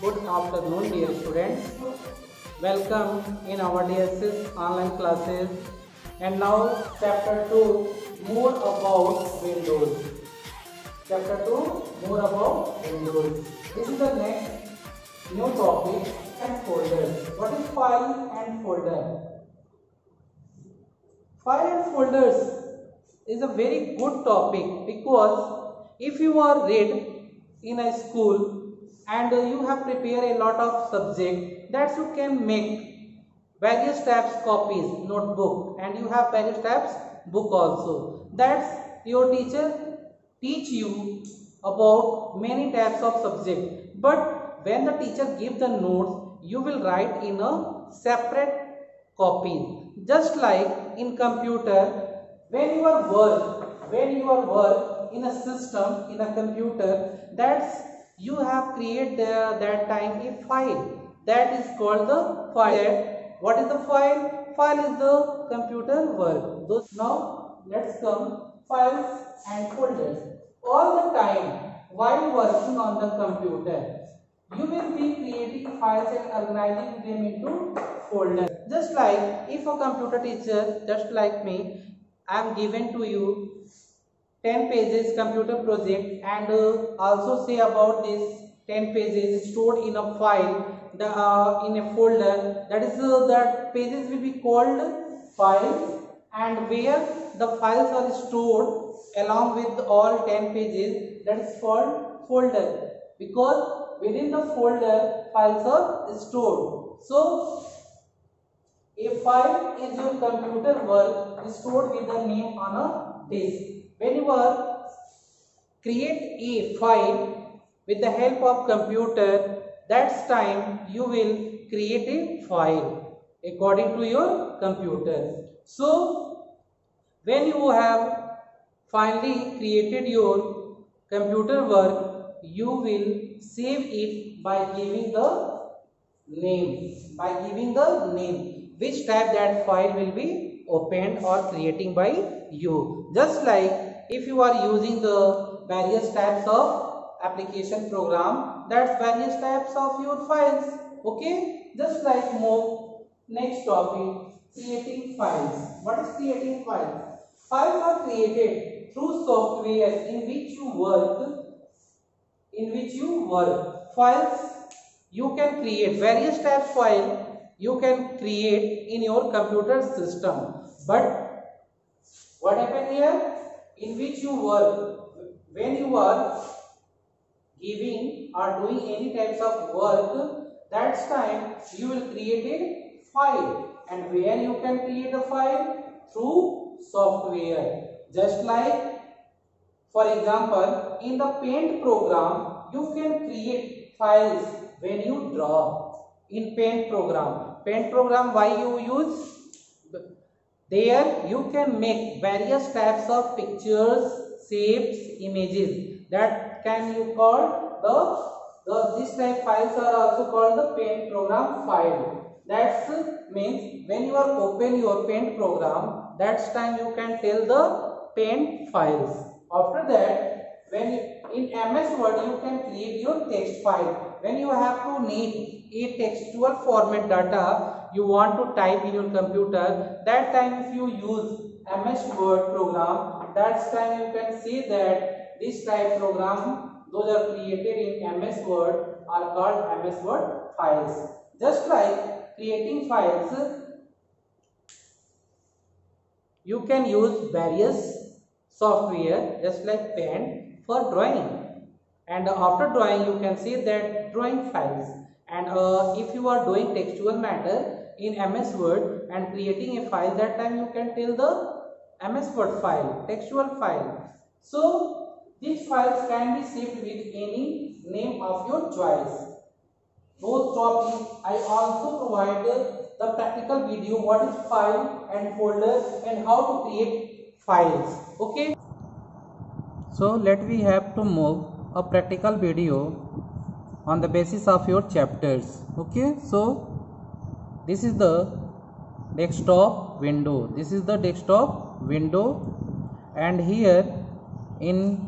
Good afternoon, dear students. Welcome in our DSS online classes. And now, chapter 2, more about Windows. Chapter 2, more about Windows. This is the next new topic and folders. What is file and folder? File and folders is a very good topic because if you are read in a school and you have prepared a lot of subject that you can make various types copies notebook and you have various types book also. That's your teacher teach you about many types of subject, but when the teacher give the notes you will write in a separate copy. Just like in computer, when you are work in a system in a computer, that's you have created that time a file that is called the file. What is the file? File is the computer work. Now let's come files and folders. All the time while working on the computer, you will be creating files and organizing them into folders. Just like if a computer teacher, just like me, I am given to you 10 pages computer project and also say about this 10 pages stored in a file in a folder, that is that pages will be called files, and where the files are stored along with all 10 pages, that is called folder, because within the folder files are stored. So a file is your computer work stored with the name on a disk. When you are create a file with the help of computer, that's time you will create a file according to your computer. So when you have finally created your computer work, you will save it by giving the name, which type that file will be opened or creating by you. Just like if you are using the various types of application program, that's various types of your files. Okay, just like move next topic, creating files. What is creating files? Files are created through software in which you work. Files you can create various types file you can create in your computer system, but what happened here, in which you work, when you are giving or doing any types of work, that's time you will create a file, and where you can create a file through software. Just like for example in the paint program you can create files when you draw in paint program why you use there you can make various types of pictures, shapes, images that can you call this type files are also called the paint program file. That means when you are open your paint program, that's time you can tell the paint files. After that, when in MS Word you can create your text file. When you have to need a textual format data you want to type in your computer, that time if you use MS Word program, that's time you can see that this type program, those are created in MS Word are called MS Word files. Just like creating files, you can use various software just like Paint for drawing, and after drawing you can see that drawing files, and if you are doing textual matter in MS Word and creating a file, that time you can tell the MS Word file, textual file. So these files can be saved with any name of your choice. Those topics I also provide the practical video what is file and folder and how to create files. Okay, so let we have to move a practical video on the basis of your chapters. Okay, so this is the desktop window, and here in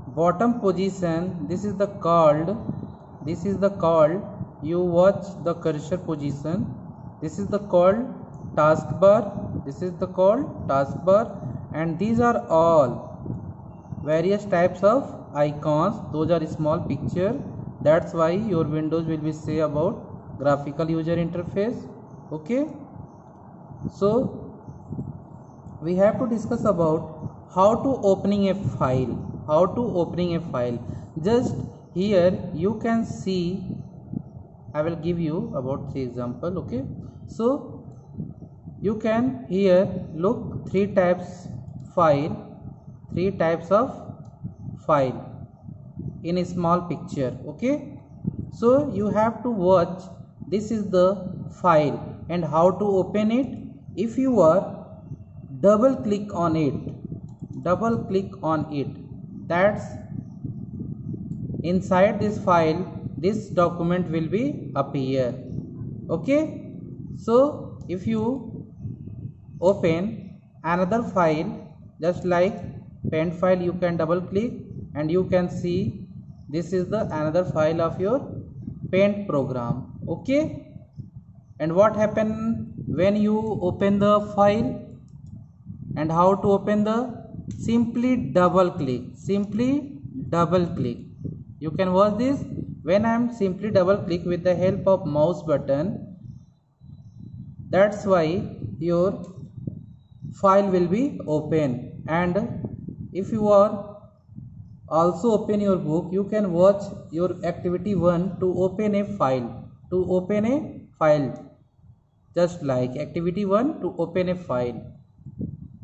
bottom position this is the called this is the called, you watch the cursor position, this is the called taskbar, this is the called taskbar, and these are all various types of icons. Those are small picture. That's why your Windows will be say about graphical user interface. Okay, so we have to discuss about how to opening a file. How to opening a file. Just here you can see, I will give you about 3 example. Okay, so you can here look 3 types of file in a small picture. Okay, so you have to watch, this is the file and how to open it. If you are double click on it, that's inside this file, this document will be appear. Okay, so if you open another file just like paint file, you can double click and you can see this is the another file of your paint program. Okay, and what happen when you open the file and how to open the, simply double click. You can watch this. When I am simply double click with the help of mouse button, that's why your file will be open. And if you are also open your book, you can watch your activity 1 to open a file, just like activity 1 to open a file.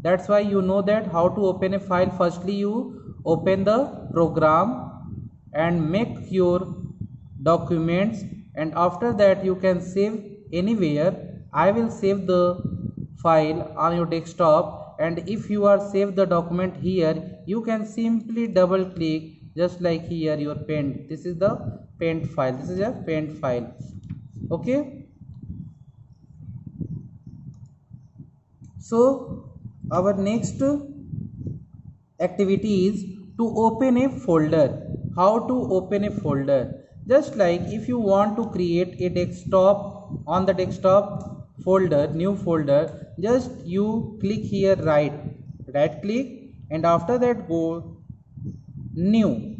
That's why you know that how to open a file. Firstly you open the program and make your documents, and after that you can save anywhere. I will save the file on your desktop, and if you are save the document here, you can simply double click just like here your paint. This is the paint file, this is a paint file. Okay, so our next activity is to open a folder. How to open a folder? Just like if you want to create a desktop, on the desktop folder, new folder, just you click here right click, and after that go new,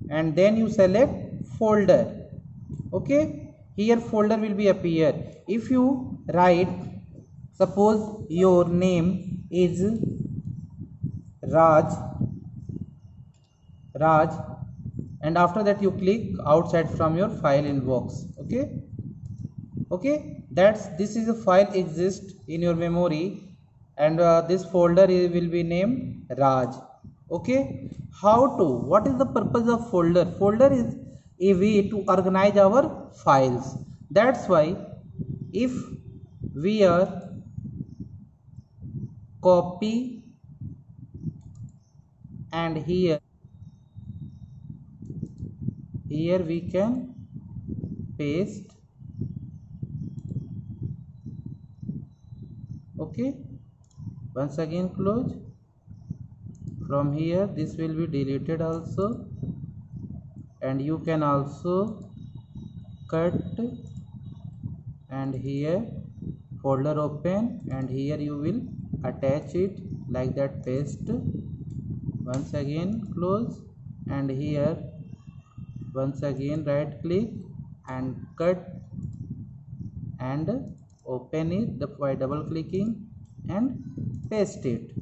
and then you select folder. Okay, here folder will be appear. If you write, suppose your name is Raj, and after that you click outside from your file inbox. Okay, this is a file exists in your memory, and this folder will be named Raj. Okay, what is the purpose of folder? Folder is a way to organize our files. That's why if we are copy and here we can paste. Okay, once again close. From here this will be deleted also, and you can also cut, and here folder open, and here you will attach it like that, paste. Once again close, and here once again right click and cut and open it by double clicking and paste it.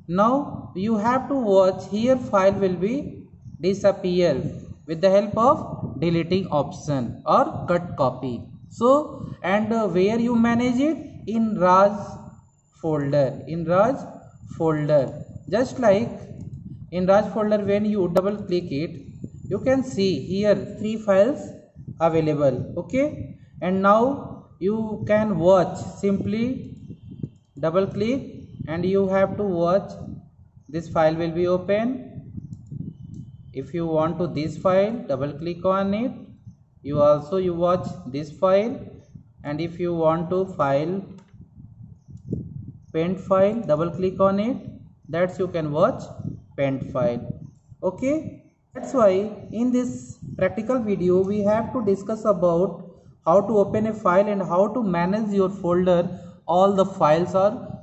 Now you have to watch, here file will be disappear with the help of deleting option or cut copy. So, and where you manage it? In Raj folder, just like in Raj folder, when you double click it, you can see here 3 files available. Okay, and now you can watch, simply double click and you have to watch, this file will be open. If you want to this file, double click on it, you watch this file. And if you want to file paint file, double click on it, that's you can watch paint file. Okay, that's why in this practical video, we have to discuss about how to open a file and how to manage your folder. All the files are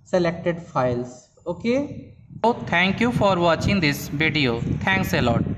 selected files. Okay. So thank you for watching this video. Thanks a lot.